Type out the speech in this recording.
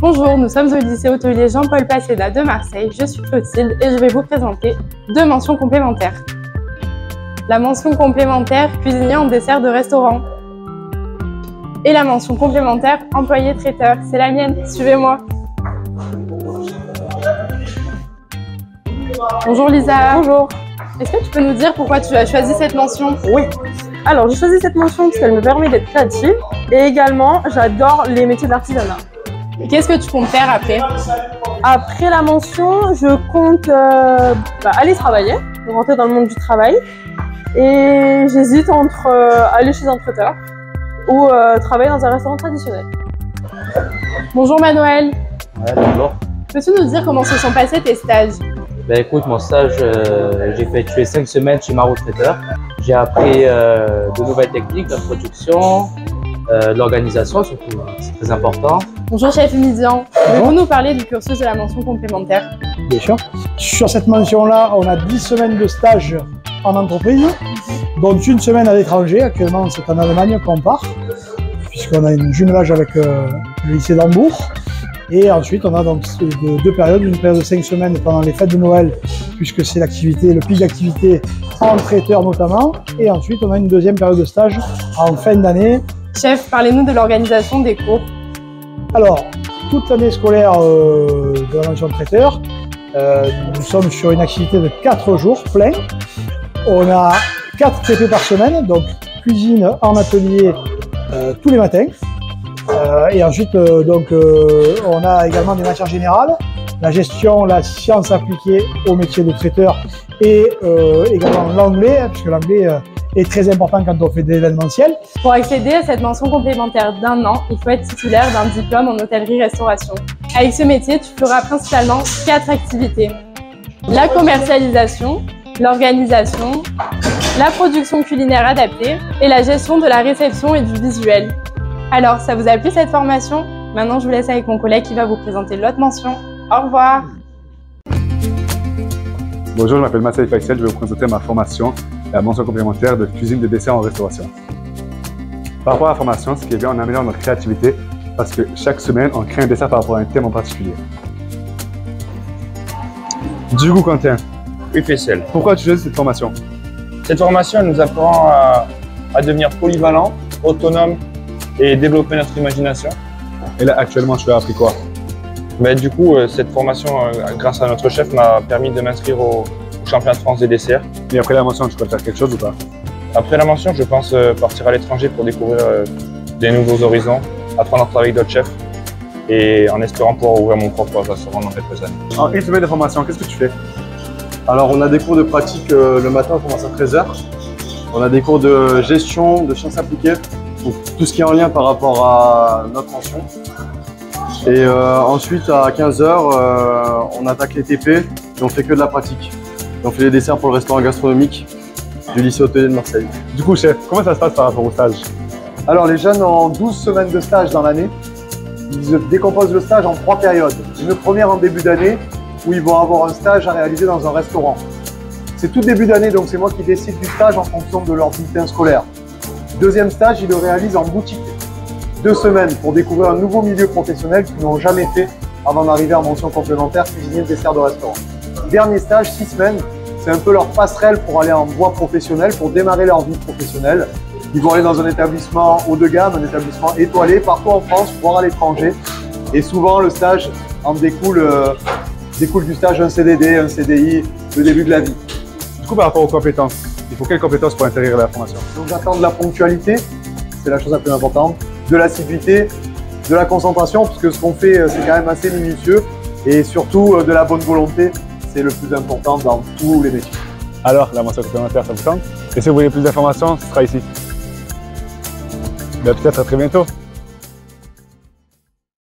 Bonjour, nous sommes au lycée hôtelier Jean-Paul Passéda de Marseille. Je suis Clotilde et je vais vous présenter deux mentions complémentaires. La mention complémentaire cuisinier en dessert de restaurant. Et la mention complémentaire employé traiteur. C'est la mienne, suivez-moi. Bonjour Lisa. Bonjour. Est-ce que tu peux nous dire pourquoi tu as choisi cette mention? Oui. Alors, j'ai choisi cette mention parce qu'elle me permet d'être créative et également, j'adore les métiers de l'artisanat. Qu'est-ce que tu comptes faire après? Après la mention, je compte aller travailler, rentrer dans le monde du travail. Et j'hésite entre aller chez un traiteur ou travailler dans un restaurant traditionnel. Bonjour Manuel. Ouais, bonjour. Peux-tu nous dire comment se sont passés tes stages? Ben écoute, mon stage, j'ai effectué 5 semaines chez Maro Traiteur. J'ai appris de nouvelles techniques, de la production, de l'organisation surtout, c'est très important. Bonjour chef Midian, pouvez-vous nous parler du cursus de la mention complémentaire? Bien sûr. Sur cette mention-là, on a 10 semaines de stage en entreprise, dont une semaine à l'étranger. Actuellement, c'est en Allemagne qu'on part, puisqu'on a un jumelage avec le lycée d'Hambourg. Et ensuite, on a donc deux périodes, une période de 5 semaines pendant les fêtes de Noël, puisque c'est l'activité, le pic d'activité en traiteur notamment. Et ensuite, on a une deuxième période de stage en fin d'année. Chef, parlez-nous de l'organisation des cours. Alors, toute l'année scolaire de la mention de traiteur, nous sommes sur une activité de 4 jours pleins. On a 4 TP par semaine, donc cuisine en atelier tous les matins. Et ensuite, on a également des matières générales, la gestion, la science appliquée au métier de traiteur et également l'anglais, puisque l'anglais est très important quand on fait de l'événementiel. Pour accéder à cette mention complémentaire d'1 an, il faut être titulaire d'un diplôme en hôtellerie-restauration. Avec ce métier, tu feras principalement 4 activités. La commercialisation, l'organisation, la production culinaire adaptée et la gestion de la réception et du visuel. Alors, ça vous a plu cette formation? Maintenant, je vous laisse avec mon collègue qui va vous présenter l'autre mention. Au revoir. Bonjour, je m'appelle Marcel Faisel, je vais vous présenter ma formation, la mention complémentaire de cuisine de dessert en restauration. Par rapport à la formation, ce qui est bien, on améliore notre créativité parce que chaque semaine, on crée un dessert par rapport à un thème en particulier. Du coup, Quentin, Oui, Faisel. pourquoi tu choisis cette formation? Cette formation elle nous apprend à devenir polyvalent, autonome et développer notre imagination. Et là, actuellement, tu as appris quoi? Mais du coup, cette formation, grâce à notre chef, m'a permis de m'inscrire au championnat de France des desserts. Et après la mention, tu peux faire quelque chose ou pas? Après la mention, je pense partir à l'étranger pour découvrir des nouveaux horizons, apprendre à travailler avec d'autres chefs et en espérant pouvoir ouvrir mon propre restaurant dans quelques années. En une semaine de formation, qu'est-ce que tu fais? Alors, on a des cours de pratique le matin, on commence à 13 h. On a des cours de gestion, de sciences appliquées, donc tout ce qui est en lien par rapport à notre mention. Et ensuite, à 15 h, on attaque les TP et on fait que de la pratique. Et on fait les desserts pour le restaurant gastronomique du lycée hôtelier de Marseille. Du coup, chef, comment ça se passe par rapport au stage? Alors, les jeunes ont 12 semaines de stage dans l'année. Ils décomposent le stage en 3 périodes. Une première en début d'année, où ils vont avoir un stage à réaliser dans un restaurant. C'est tout début d'année, donc c'est moi qui décide du stage en fonction de leur bulletin scolaire. Deuxième stage, ils le réalisent en boutique. 2 semaines pour découvrir un nouveau milieu professionnel qu'ils n'ont jamais fait avant d'arriver en mention complémentaire cuisinier de dessert de restaurant. Dernier stage, 6 semaines, c'est un peu leur passerelle pour aller en voie professionnelle, pour démarrer leur vie professionnelle. Ils vont aller dans un établissement haut de gamme, un établissement étoilé, partout en France, voire à l'étranger. Et souvent, le stage en découle du stage un CDD, un CDI, le début de la vie. Du coup, par rapport aux compétences, il faut quelles compétences pour intégrer la formation? Donc j'attends de la ponctualité, c'est la chose la plus importante, de l'assiduité, de la concentration, parce que ce qu'on fait, c'est quand même assez minutieux, et surtout de la bonne volonté, c'est le plus important dans tous les métiers. Alors, la mention complémentaire, ça vous tente? Et si vous voulez plus d'informations, ce sera ici. Peut-être à très bientôt.